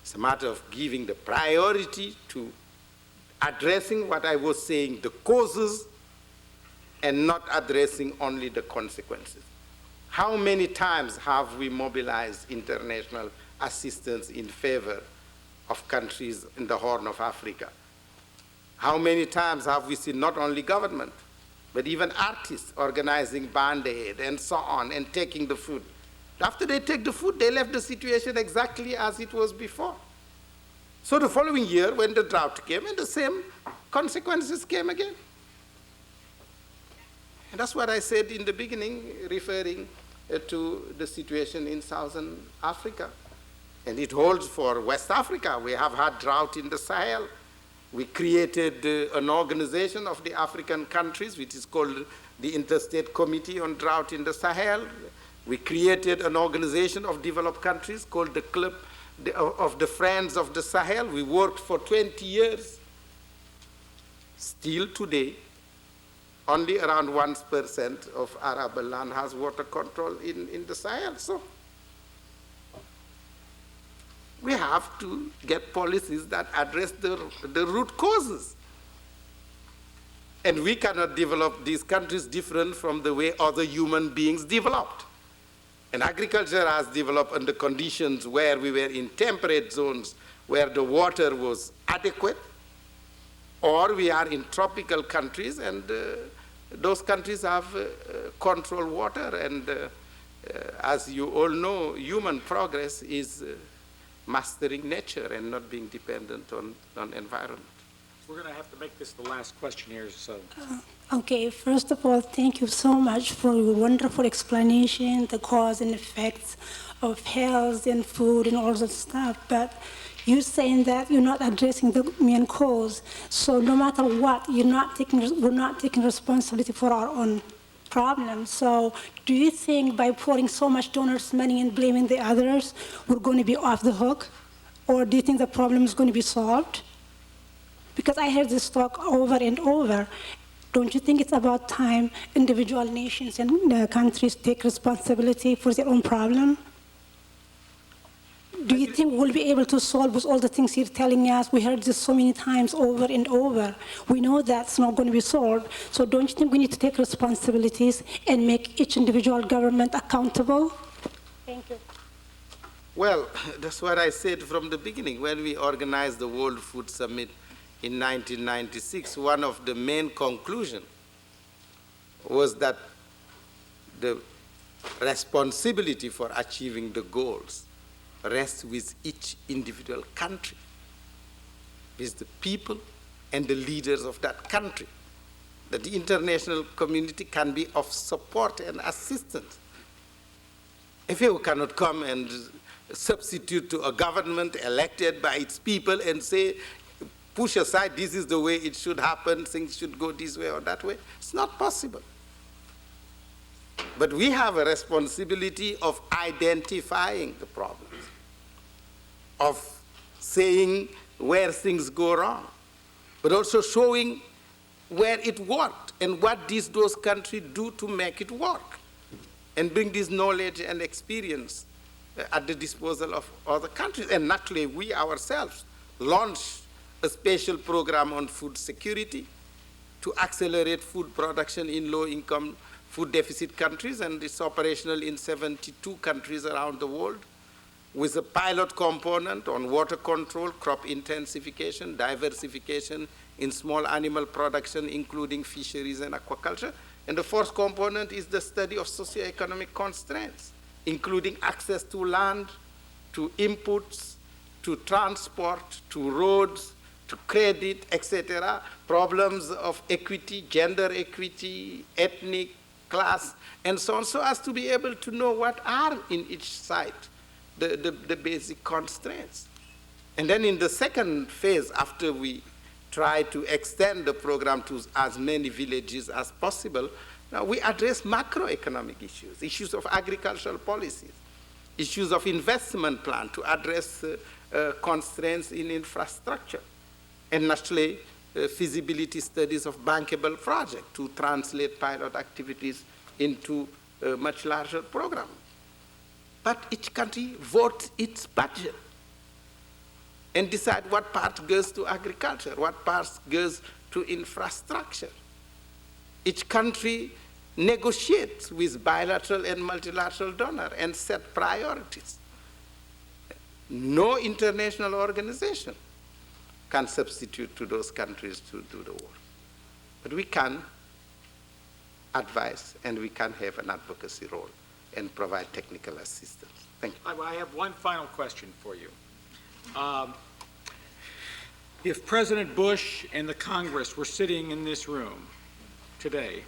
It's a matter of giving the priority to addressing what I was saying, the causes, and not addressing only the consequences. How many times have we mobilized international assistance in favor of countries in the Horn of Africa. How many times have we seen not only government, but even artists organizing Band-Aid and so on and taking the food? After they take the food, they left the situation exactly as it was before. So the following year, when the drought came, and the same consequences came again. And that's what I said in the beginning, referring to the situation in Southern Africa. And it holds for West Africa. We have had drought in the Sahel. We created an organization of the African countries, which is called the Interstate Committee on Drought in the Sahel. We created an organization of developed countries called the Club of the Friends of the Sahel. We worked for 20 years. Still today, only around 1% of arable land has water control in the Sahel. So we have to get policies that address the root causes. And we cannot develop these countries different from the way other human beings developed. And agriculture has developed under conditions where we were in temperate zones, where the water was adequate, or we are in tropical countries, and those countries have controlled water. And as you all know, human progress is mastering nature and not being dependent on environment. We're going to have to make this the last question here, so. Okay, first of all, thank you so much for your wonderful explanation, the cause and effects of health and food and all that stuff. But you're saying that you're not addressing the main cause. So no matter what, we're not taking responsibility for our own problems. So do you think by pouring so much donors' money and blaming the others, we're going to be off the hook? Or do you think the problem is going to be solved? Because I heard this talk over and over. Don't you think it's about time individual nations and countries take responsibility for their own problem? Do you think we'll be able to solve with all the things you're telling us? We heard this so many times over and over. We know that's not going to be solved. So don't you think we need to take responsibilities and make each individual government accountable? Thank you. Well, that's what I said from the beginning. When we organized the World Food Summit in 1996, one of the main conclusions was that the responsibility for achieving the goals rests with each individual country, with the people and the leaders of that country. That the international community can be of support and assistance. If you cannot come and substitute to a government elected by its people and say, push aside, this is the way it should happen, things should go this way or that way, it's not possible. But we have a responsibility of identifying the problems, of saying where things go wrong, but also showing where it worked and what those countries do to make it work, and bring this knowledge and experience at the disposal of other countries. And naturally, we ourselves launched a special program on food security to accelerate food production in low-income food deficit countries, and it's operational in 72 countries around the world, with a pilot component on water control, crop intensification, diversification in small animal production, including fisheries and aquaculture. And the fourth component is the study of socioeconomic constraints, including access to land, to inputs, to transport, to roads, to credit, etc., problems of equity, gender equity, ethnic, class, and so on, so as to be able to know what are in each site the basic constraints. And then in the second phase, after we try to extend the program to as many villages as possible, now we address macroeconomic issues, issues of agricultural policies, issues of investment plan to address constraints in infrastructure, and naturally feasibility studies of bankable projects to translate pilot activities into a much larger program. But each country votes its budget and decide what part goes to agriculture, what part goes to infrastructure. Each country negotiates with bilateral and multilateral donors and set priorities. No international organization can substitute to those countries to do the work. But we can advise and we can have an advocacy role and provide technical assistance. Thank you. I have one final question for you. If President Bush and the Congress were sitting in this room today,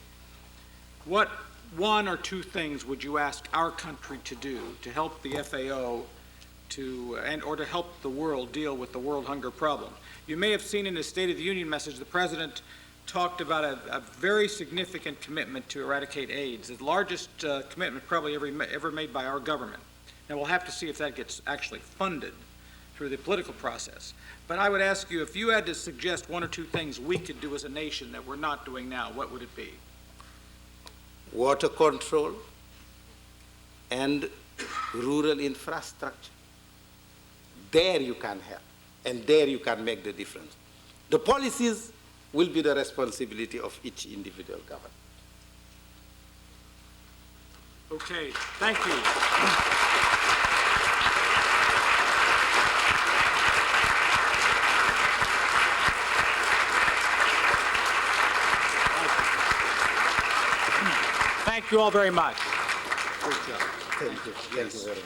what one or two things would you ask our country to do to help the FAO or to help the world deal with the world hunger problem? You may have seen in his State of the Union message, the President talked about a very significant commitment to eradicate AIDS, the largest commitment probably ever made by our government. Now, we'll have to see if that gets actually funded through the political process. But I would ask you, if you had to suggest one or two things we could do as a nation that we're not doing now, what would it be? Water control and rural infrastructure. There you can help, and there you can make the difference. The policies will be the responsibility of each individual government. Okay, thank you. Thank you all very much. Good job. Thank you. Thank you very much.